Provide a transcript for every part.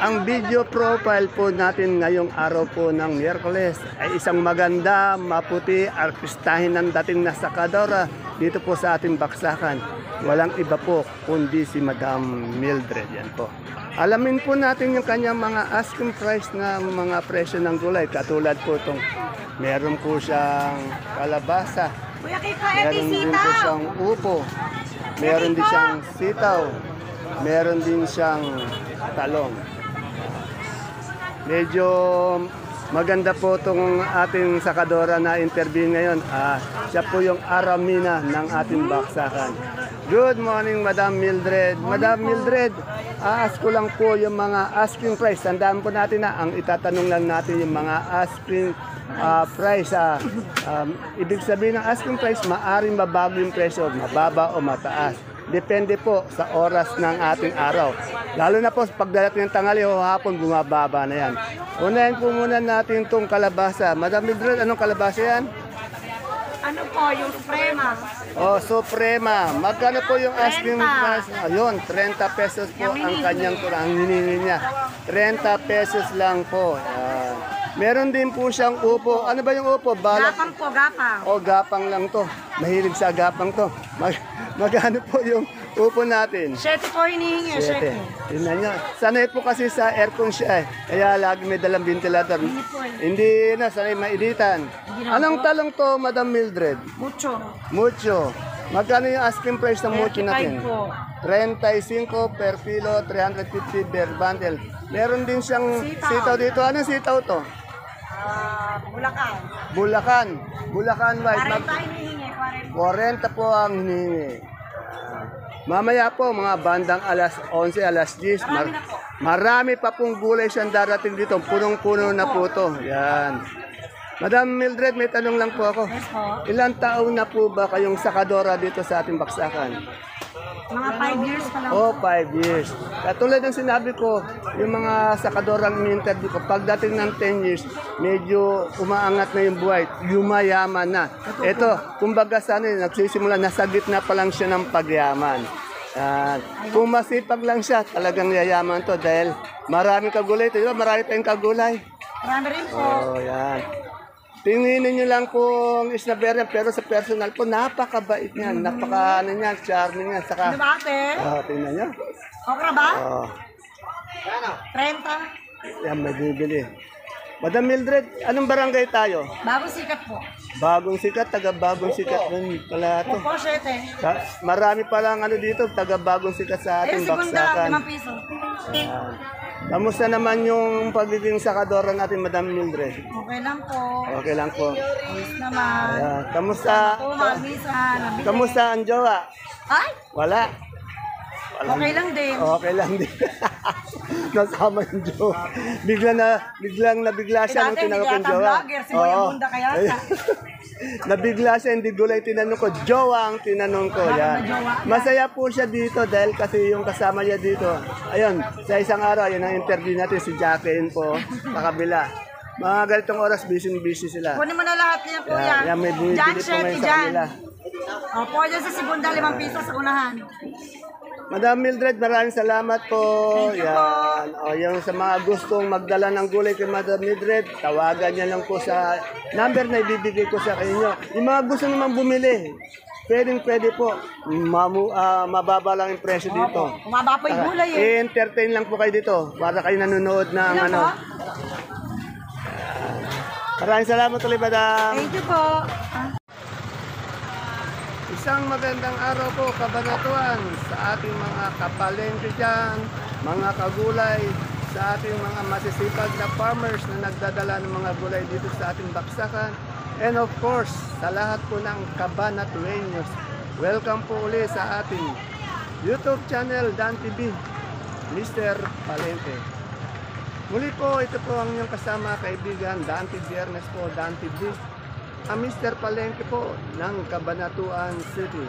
Ang video profile po natin ngayong araw po ng Miyerkules ay isang maganda, maputi, artistahin ng dating na sakadora dito po sa ating baksakan. Walang iba po kundi si Madam Mildred. Yan po. Alamin po natin yung kanyang mga asking price na mga presyo ng gulay. Katulad po itong meron po siyang kalabasa, meron din po siyang upo, meron din siyang sitaw, meron din siyang talong. Medyo maganda po itong ating sakadora na interview ngayon. Siya po yung Aramina ng ating baksakan. Good morning, Madam Mildred. Madam Mildred, ask ko lang po yung mga asking price. Tandaan po natin na ang itatanong lang natin yung mga asking price. Ibig sabihin ng asking price, maaring mabago yung presyo, mababa o mataas. Depende po sa oras ng ating araw. Lalo na po pagdating ng tanghali o hapon, bumababa na yan. Unahin po muna natin itong kalabasa. Madam Mildred, anong kalabasa yan? Ano po, yung Suprema. Oh, Suprema. Magkano po yung asking price? Ayun, 30 pesos po ang kanyang ang hiningi niya. 30 pesos lang po. Meron din po siyang upo. Ano ba yung upo? Gapang po, gapang. O, gapang lang to. Mahilig sa gapang to. Magkano po yung upo natin? 7 po hinihingi, 7. Tingnan nyo. Sanay po kasi sa aircon siya eh. Kaya lagi may dalang ventilator. Hindi na, sanay mainitan. Anong talong to, Madam Mildred? Mucho. Mucho. Magkano yung asking price ng mucho natin? 35 po. 35 per kilo, 350 per bundle. Meron din siyang sitaw dito. Anong sitaw to? Bulacan. Bulacan. Bulacan white. 40 hinihingi, 40 po ang hinihingi. Mamaya po, mga bandang alas 11, alas 10. Marami pa pong gulay siyang darating dito. Punong-puno na po to. Yan. Madam Mildred, may tanong lang po ako. Yes po. Ilang taon na po ba kayong sakadora dito sa ating baksakan? Mga 5 years pa lang. Oh, 5 years. Katulad ng sinabi ko, yung mga sakadorang in-interview ko, pagdating ng 10 years, medyo umaangat na yung buhay, yumayaman na. Ito, kumbaga sana, nagsisimula, nasa gitna pa lang siya ng pagyaman. Kung masipag lang siya, talagang yayaman to dahil maraming kagulay. Ito, marami tayong kagulay. Marami rin po. Oh, yan. Tinginin nyo lang kung isnaberian, pero sa personal po, napakabait niyan. Napaka, charming niyan. Saka, Ano ba ate? tingnan nyo. Okra ba? Oh, 30. yan, may bibili. Madam Mildred, anong barangay tayo? Bagong sikat po. Bagong sikat, taga bagong sikat nun pala ito. Opo, 7. Marami palang ano dito, taga bagong sikat sa Ayun, ating segunda, baksakan. 5 piso. Ayan. Kamusta naman yung pagiging sakadora natin, Madam Mildred? Okay lang po. Okay lang po. Ayos naman. Ayan. Kamusta? Ito, magmisan. Kamusta ang jowa? Ay, Wala. okay lang din. Okay lang din. Nasama yung jowa. Biglang nabigla siya nung Dati, tinanong ko yung hindi jowa. yata vlogger, si Boy Oo. Bunda kaya Ayun. Nabigla siya, hindi gulay tinanong ko. Jowa ang tinanong ko. Yan. Masaya po siya dito dahil kasi yung kasama niya dito. Ayun, sa isang araw, yun ang interview natin si Jacqueline po sa kabila. Mga ganitong oras, busy sila. Kunin mo na lahat niya po yan. Yan, may bumibili Jan, po chef, ngayon sa Jan. kanila. Opo, dyan sa Segunda, 5 piso sa unahan. Madam Mildred, maraming salamat po. Thank you Yan. O, yung sa mga gustong magdala ng gulay kay Madam Mildred, tawagan niya lang po sa number na ibibigay ko sa inyo. Yung mga gusto naman bumili, pwede po. Mababa lang yung presyo dito. Kumaba po yung gulay eh. I-entertain lang po kayo dito para kayo nanonood ng Ilan ano. po? Maraming salamat ulit, Madam. Thank you po. Isang magandang araw po, kabanatuan, sa ating mga kapalengke dyan, mga kagulay, sa ating mga masisipag na farmers na nagdadala ng mga gulay dito sa ating baksakan. And of course, sa lahat po ng kabanatuenyos, welcome po ulit sa ating YouTube channel, Dan TV, Mr. Palengke. Muli po, ito po ang inyong kasama, kaibigan, Dante Biernes po, Dan TV. Ang Mr. Palengke po ng Cabanatuan City.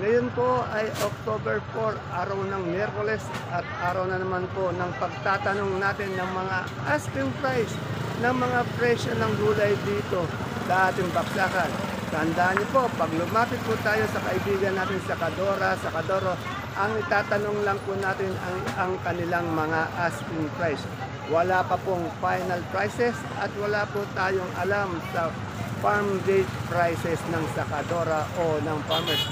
Ngayon po ay October 4, araw ng Miyerkules at araw na naman po ng pagtatanong natin ng mga asking price ng mga presyo ng gulay dito sa ating baksakan. Tandaan niyo po, pag lumapit po tayo sa kaibigan natin sa Kadora, sa Kadoro, ang itatanong lang po natin ang kanilang mga asking price. Wala pa pong final prices at wala po tayong alam sa farm gate prices ng sakadora o ng farmers.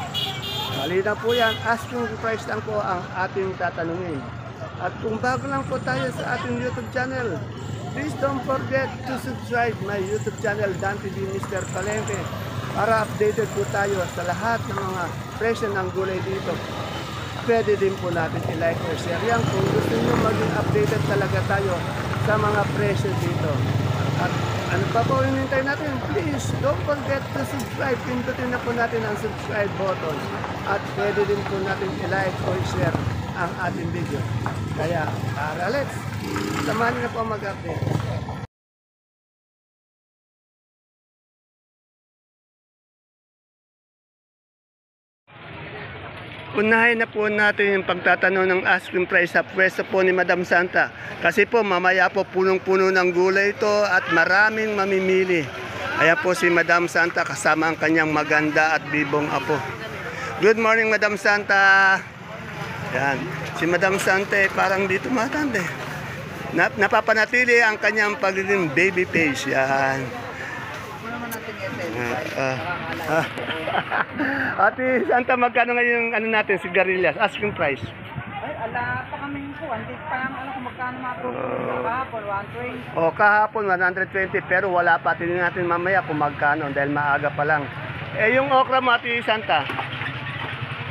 Malinaw po yan, asking price lang po ang ating tatanungin. At kung bago lang po tayo sa ating YouTube channel, please don't forget to subscribe my YouTube channel, Dan TV Mr. Palengke, para updated po tayo sa lahat ng mga presyo ng gulay dito. Pwede din po natin i-like or share yan kung gusto nyo maging updated talaga tayo sa mga presyo dito. At ano pa po hinintay natin? Please don't forget to subscribe. Pindutin na po natin ang subscribe button. At pwede din po natin i-like or share ang ating video. Kaya, tara, let's samahan na po mag-update. Unahin na po natin yung pagtatanong ng asking price sa pwesto po ni Madam Santa. Kasi po mamaya po punong-puno ng gulay ito at maraming mamimili. Ayan po si Madam Santa kasama ang kanyang maganda at bibong apo. Good morning Madam Santa. Yan. Si Madam Santa parang dito matanda. Napapanatili ang kanyang pagiging baby face. Yan. Ate Santa, magkano ngayon ano natin, sigarilyas? Asking price. Ay, ala pa kaming po. Hindi pa lang alam kung magkano mga kahapon, 120. O kahapon 120 pero wala pa. Tingnan natin mamaya kung magkano dahil maaga pa lang. Eh yung okra mo Ate Santa?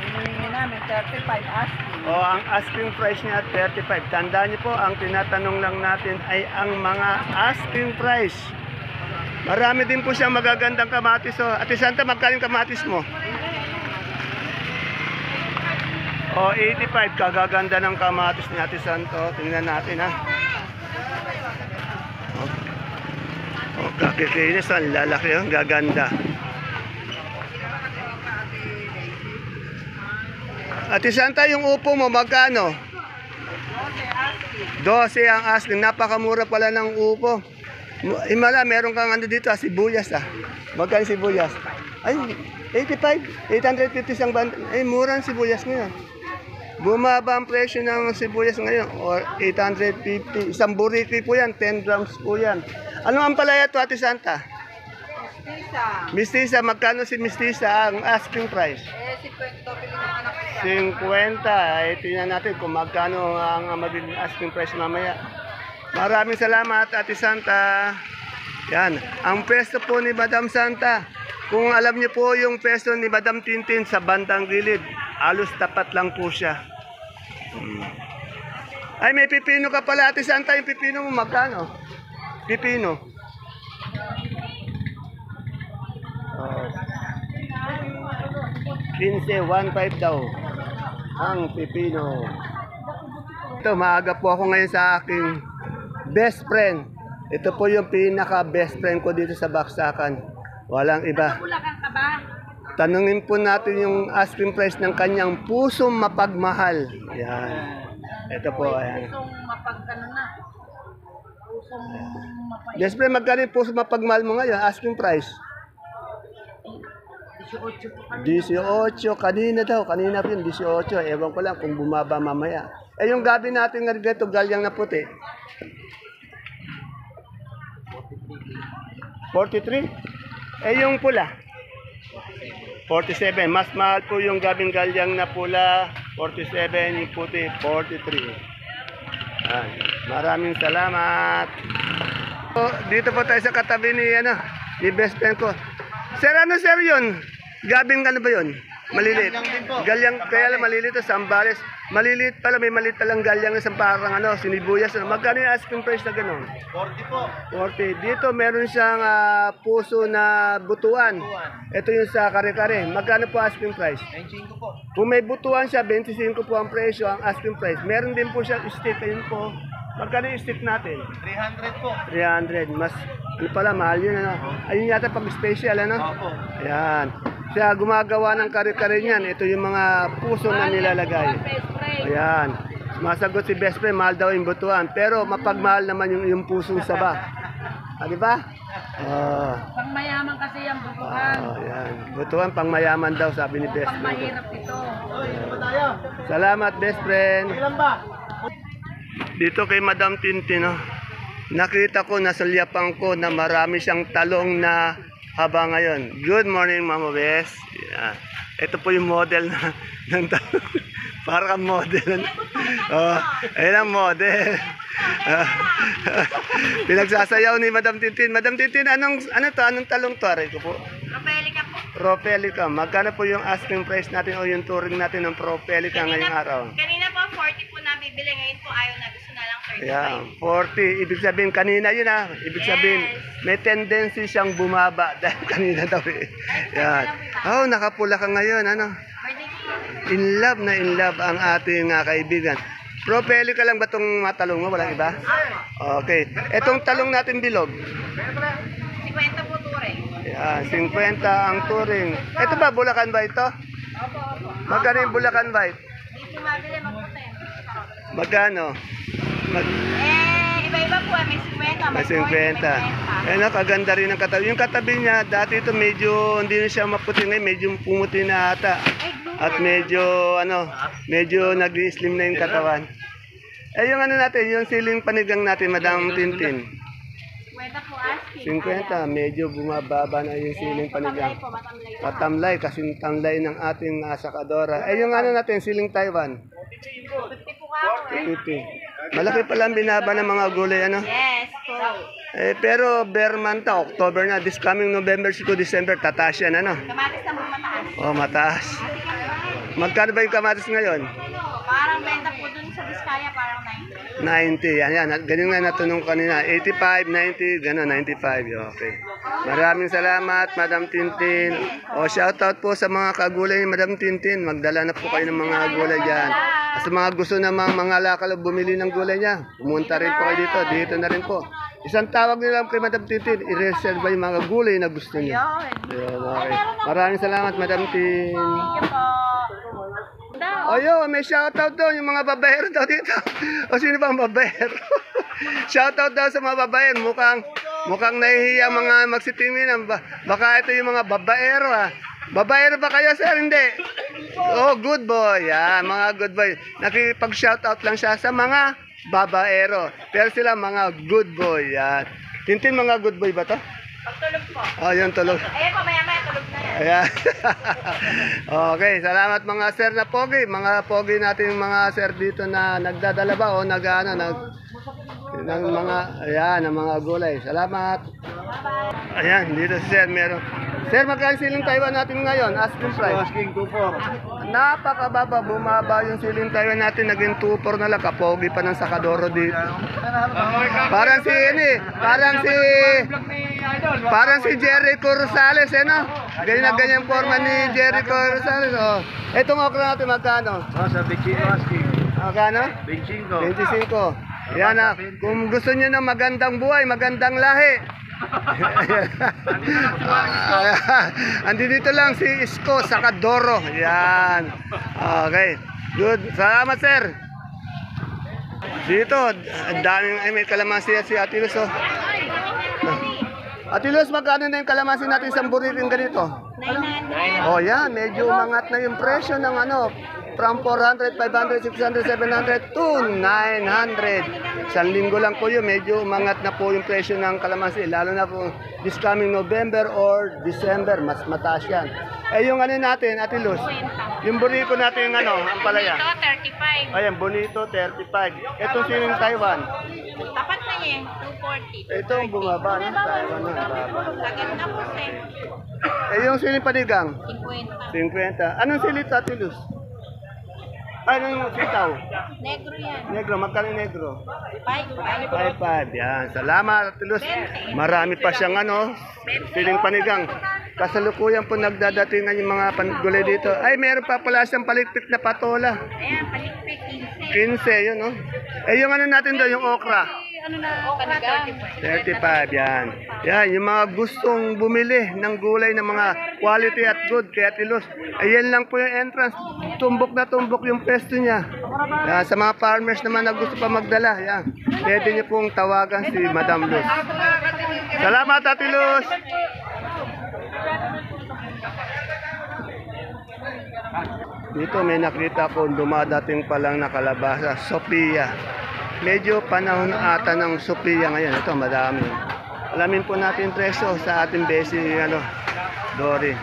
Hinihingi namin 35 asking. O ang asking price niya 35. Tandaan niyo po, ang tinatanong lang natin ay ang mga asking price. Marami din po siyang magagandang kamatis. O, Ate Santa, magkano yung kamatis mo? O, 85. Kagaganda ng kamatis ni Ate Santa. Tingnan natin, ha. O, kakikinis. Ang lalaki, ang gaganda. Ate Santa, yung upo mo, magkano? 12 ang asking. Napakamura pala ng upo. Imala, meron kang ano dito, sibuyas Magkano sibuyas? Ay, 85, 850 isang band. Ay, mura ang sibuyas ngayon. Bumaba ang presyo ng sibuyas ngayon. Or 850, isang buriki po yan, 10 grams po yan. Ano ang palaya to, Ate Santa? Mistisa, magkano si Mistisa ang asking price? 50 daw pili ng anak ko. 50, ay tingnan natin kung magkano ang magiging asking price mamaya. Maraming salamat, Ate Santa. Yan, ang pwesto po ni Madam Santa. Kung alam niyo po yung pwesto ni Madam Tintin sa bandang gilid, alos tapat lang po siya. Ay, may pipino ka pala, Ate Santa. Yung pipino mo, magkano? Pipino. Oh. 15, 1.5 daw. Ang pipino. Ito, maaga po ako ngayon sa aking best friend. Ito po yung pinaka best friend ko dito sa Baksakan. Walang iba. Bulacan ka ba? Tanungin po natin yung asking price ng kanyang pusong mapagmahal. Yan. Ito po. Ayan. Pusong mapagkano na. Pusong mapagkano. Best friend, magkano yung pusong mapagmahal mo ngayon? Asking price? 18. Kanina daw. Kanina po yung 18. Ewan ko lang kung bumaba mamaya. Eh yung gabi natin nga dito, galyang na puti. 43? Eh yung pula? 47. Mas mahal po yung gabing galyang na pula. 47. Yung puti, 43. Ay, maraming salamat. So, dito po tayo sa katabi ni best friend ko. Sir, ano sir yun? Gabing ano ba yun? Maliliit. Galyang, kaya lang maliliit sa Sambales. Maliliit pala, may maliit palang galyang isang parang sinibuyas. Magkano yung asking price na gano'n? 40 po. 40. Dito meron siyang puso na butuan. Ito yung sa kare-kare. Magkano po asking price? 25 po. Kung may butuan siya, 25 po ang presyo, ang asking price. Meron din po siya stick. Ayun po. Magkano yung stick natin? 300 po. 300. Mas, pala, mahal yun. Ayun yata pag special, Opo. Ayan. Siya gumagawa ng kare-kare niyan. Ito yung mga puso na nilalagay. Ayan. Masagot si best friend, mahal daw yung butuan. Pero mapagmahal naman yung pusong saba. Di ba? Oh, Pang mayaman kasi yung butuhan. yan. Butuan pang mayaman daw, sabi ni best Pang friend ko. mahirap ito. Salamat, best friend. Ilan ba? Dito kay Madam Tintin, no? Nakita ko, nasulyapan ko na marami siyang talong na haba ngayon. Good morning, Mama Bes. Yeah. Ito po yung model na, ng talong. Para kang model. Oh, ayun ang model. Pinagsasayaw ni Madam Tintin. Madam Tintin, ano to? Anong talong to? Aray ko po. Propelica po. Propelica. Magkano po yung asking price natin o yung touring natin ng Propelica ngayong araw? Kanina po 40 po nabibili. Ngayon po ayaw na. Gusto na lang 35. Ayan, 40. Ibig sabihin, kanina yun ha. Ibig sabihin, may tendency siyang bumaba dahil kanina daw eh. Yan. Oh, nakapula ka ngayon. Ano? In love ang ating kaibigan. Propelica lang ba itong matalong mo? Walang iba? Okay. Etong talong natin bilog. 50 po turing. Yan, 50 ang touring. Ito ba, Bulacan ba ito? Magkano yung Bulacan White? Dito mabili magputi. Magkano? Iba-iba po. May 50, May 50. Eh, kaganda rin ang katabi. Yung katabi niya, dati ito medyo, hindi na siya maputi ngayon, medyo pumuti na ata. At medyo, medyo nag-slim na yung katawan. Eh, yung natin, yung siling panigang natin, Madam Tintin. 50 po asking. 50, medyo bumababa na yung siling panigang. Matamlay. Patamlay, kasing tamlay ng ating sakadora. Eh, yung natin, siling Taiwan. 50 po ka po. 50. Malaki pala ang binaba ng mga gulay, Yes po. Eh, pero bare month na, October na. This coming November to December, tataas yan, Kamatis na po mataas. Oh, mataas. Magkano ba yung kamatis ngayon? Parang benta po dun sa Biskaya, parang 90. 90. Yan. Ganyan nga natanong kanina. 85, 90, gano'n, 95. Okay. Maraming salamat, Madam Tintin. O, shoutout po sa mga kagulay ni Madam Tintin. Magdala na po kayo ng mga gulay dyan. At sa mga gusto namang mga lakal bumili ng gulay niya, pumunta rin po kayo dito. Dito na rin po. Isang tawag nila kay Madam Tintin, i-reserve yung mga gulay na gusto niyo. Ayan, okay. Maraming salamat, Madam Tin. Thank you po. Ayo, may shoutout daw yung mga babaero daw dito. O sino ba ang babaero? Shoutout daw sa mga babaero. Mukhang nahihiya mga magsitingin. Baka ito yung mga babaero Babaero ba kayo, sir? Hindi. Oh, good boy. Yan, mga good boy. Nakipag-shoutout lang siya sa mga babaero. Pero sila mga good boy. Yan. Tintin, mga good boy ba to? Pagtulog po. Oh, yun, tulog. Ayan po, maya-maya tulog na yan. Ayan. Okay, salamat mga sir na pogi. Mga pogi natin mga sir dito na nagdadala ba o ng mga, ng mga gulay. Salamat. Ayan, dito si sir meron. Sir, magkano siling Taiwan natin ngayon? Asking price. Asking 2-4. Napakababa, bumaba yung siling Taiwan natin. Naging 2-4 na lang. Kapogi pa ng sakadoro dito. Parang si Jericho Rosales, Ganyan na ganyan forma ni Jericho Rosales, Etong okra natin magkano? Sa 25 asking. Magkano? 25. 25. Yan kung gusto niyo ng magandang buhay, magandang lahi. Andi dito lang si Isko Sakadoro. Yan. Okay. Good. Salamat, sir. Dito, ang daming may kalamansi si Ate Luz. Ate Luz, magkano na yung kalamansi natin sa buritin ganito? 900. Oh, yan. Medyo umangat na yung presyo ng from 400, 500, 600, 700 to 900. Isang linggo lang po yun, medyo umangat na po yung presyo ng kalamansi. Lalo na po this coming November or December, mas mataas yan. Eh yung natin, Ate Luz, yung bonito natin ang palaya. Ito, 35. Ayan, bonito, 35. Itong siling Taiwan. Tapat na yan, 240. Ito ang bumaba na, Taiwan na. Bumaba. Maganda po, sir. Yung siling panigang, 50. 50. Anong silit, Ate Luz? Anong sitaw? Negro yan. Negro, magkano negro? 5. 5-5, yan. Salamat, Ate Luz. Marami pa siyang siling panigang. Kasalukuyan po nagdadatingan yung mga gulay dito. Ay, meron pa pala siyang palikpik na patola. Ayan, palikpik, 15, yun, Eh, yung natin doon, yung okra. Ano na, panigang. 35, yan. Yan, yung mga gustong bumili ng gulay ng mga quality at good kay Ate Luz. Ayan lang po yung entrance. Tumbok na tumbok yung pwesto niya. Yan, sa mga farmers naman na gusto pa magdala, yan. Pwede niyo pong tawagan si Madam Luz. Salamat, Ate Luz. Dito may nakita ko dumadating pa lang na kalabasa, Sophia. Medyo panahon ata ng Sophia ngayon. Ito, madami. Alamin po natin presyo sa ating besi, Dory.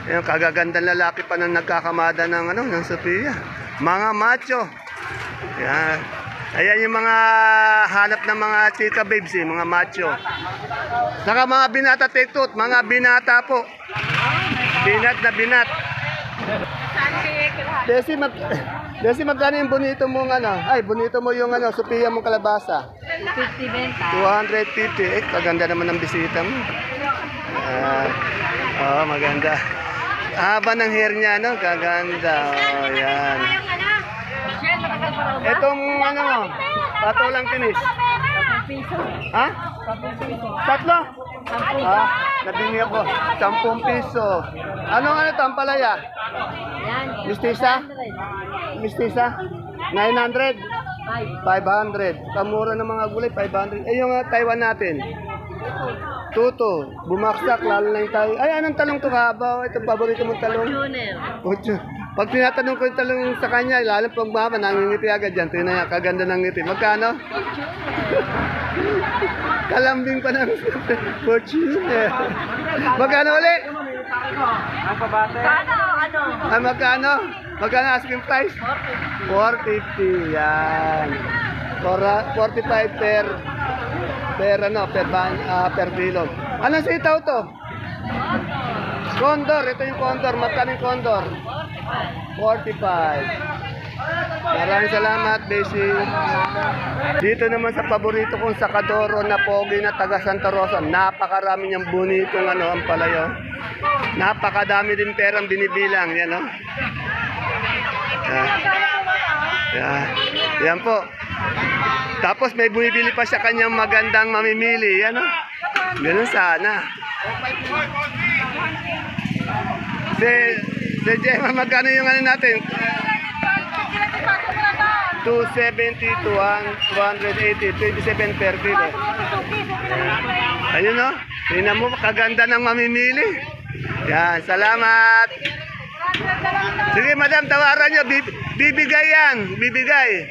Yung kagagandang lalaki pa na nagkakamada ng Sophia. Mga macho. Yan. Ayan yung mga hanap ng mga chika babes, mga macho. Saka mga binata tektot, mga binata po. Binat na binat. Desi, magkano yung bonito mong bonito mo yung Sophia mong kalabasa? 50 benta. 250. Kaganda naman ng bisita mo. Maganda. Haba ng hair niya, kaganda. Yan. Etong patulang tinis. Ha? 3? Nabingi ako. 10 piso. Anong ito, ang palaya? Mistisa? Mistisa? 900? 500. Kamura ng mga gulay, 500. Yung Taiwan natin? Tuto. Bumaksak, lalo na yung tayo. Ay, anong talong to kahaba? Ito, paborito mong talong? Ocho. Pag tinatanong ko yung talong sa kanya, lalo pag mahaba, nangingiti agad yan. Tingnan niya, kaganda ng ngiti. Magkano? Kalambing pa ng Fortune. Magkano ulit? Ang pabate. Magkano? Magkano asking price? 450. Yan. 45 per kilo. Anong sitaw to? Condor. Ito yung condor. Magkano yung condor? 45. Maraming salamat, Besi. Dito naman sa paborito kong sakadoro na pogi na taga Santa Rosa, napakarami niyang bonitong ang palayo. Napakadami din perang binibilang, yan Yan po. Tapos may bumibili pa siya kanyang magandang mamimili, yan Ganun sana. Si Gemma, magkano yung natin? 270 to 280, 27 per kilo. Ayun tingnan mo, kaganda ng mamimili. Yan, salamat. Sige, madam, tawaran nyo. Bibigay yan, bibigay.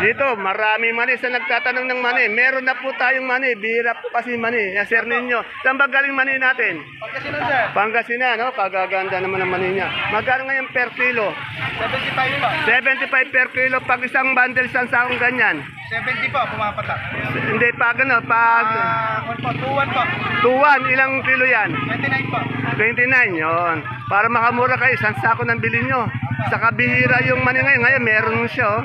Dito, marami mani sa nagtatanong ng mani. Meron na po tayong mani. Bihira po kasi mani. Sir ninyo. Saan ba galing mani natin? Pangasinan, sir. Pangasinan, Kagaganda naman ang mani niya. Magkano ngayon per kilo? 75 pa. 75 per kilo. Pag isang bundle, isang sakong ganyan. 70 pa, pumapatak. Hindi, pag 2-1 pa. 2-1, ilang kilo yan? 29 pa. 29, yon. Para makamura kayo, isang sako ng bilhin nyo. Sa kabihira yung mani ngayon. Ngayon, meron siya,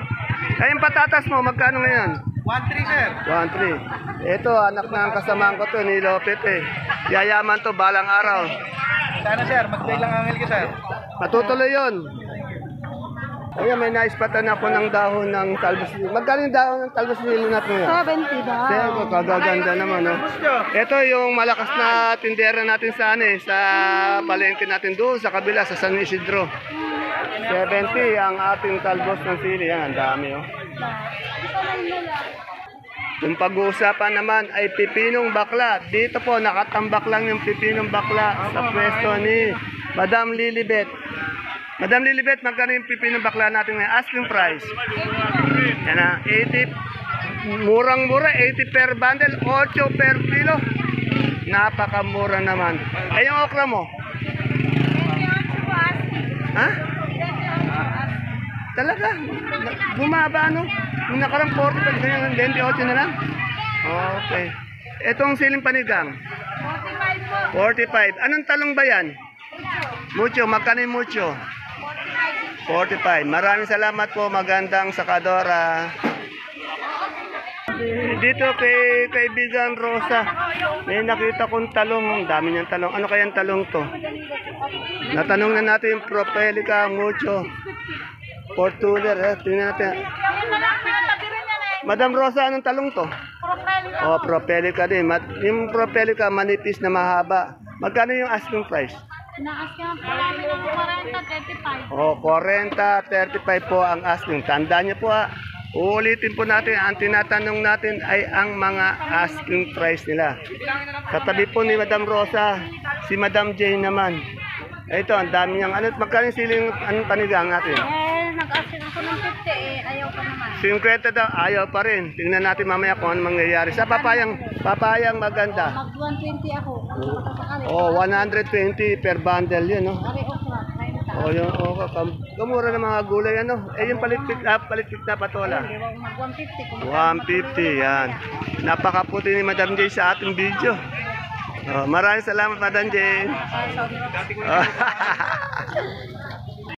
Ay, yung patatas mo, magkano ngayon? 1-3, sir. 1-3. Ito, anak ng kasamaan ko to, ni Lopet Yayaman to, balang araw. Sana, sir. Mag-play lang angel ka, sir. Matutuloy yun. Ayan, may naispatan ako ng dahon ng talbos. Magkano yung dahon ng talbos nilo natin ngayon? 70 ba? Siyempre, kagaganda naman, Ito yung malakas na tindera natin sa palengke natin doon, sa kabila, sa San Isidro. 70 ang ating talbos ng sili. Yan, ang dami, Yung pag-uusapan naman ay pipinong bakla. Dito po, nakatambak lang yung pipinong bakla sa pwesto ni Madam Lilibet. Madam Lilibet, magkano yung pipinong bakla natin ngayon? Asking price. Yan 80. Murang-mura, 80 per bundle, 8 per kilo. Napakamura naman. Ay, yung okra mo? Ha? Talaga? Bumaba, Yung nakarang 40, ganyan, 28 na lang? Okay. Etong siling panigang? 45. Anong talong ba yan? Mucho. Magkano yung mucho? 45. Maraming salamat po. Magandang sakadora. Dito kay kaibigan Rosa, may nakita kong talong. Ang dami niyang talong. Ano kayang talong to? Natanong na natin yung Propelica mucho. Fortuner, tingnan natin. Madam Rosa, anong talong to? Oh, Propelica din. Yung Propelica manipis na mahaba. Magkano yung asking price? Ina-asking po namin ng 40, 35. Oh, 40, 35 po ang asking. Tandaan niyo po Uulitin po natin, ang tinatanong natin ay ang mga asking price nila. Katabi po ni Madam Rosa, si Madam Jane naman. Ito, ang dami niyang, magkano yung siling panigang natin? Nag-asin ako ng 50 ayaw pa naman. 50 daw, ayaw pa rin. Tingnan natin mamaya kung ano mangyayari. Sa papayang maganda. Mag-120 ako. Oh, 120 per bundle yun, no? Ari okra, 90. Oh, yung kamura ng mga gulay, ano? Eh, yung palitpik na patola. Mag-150 kung 150, yan. Napakaputi ni Madam J sa ating video. Oh, maraming salamat, Madam J.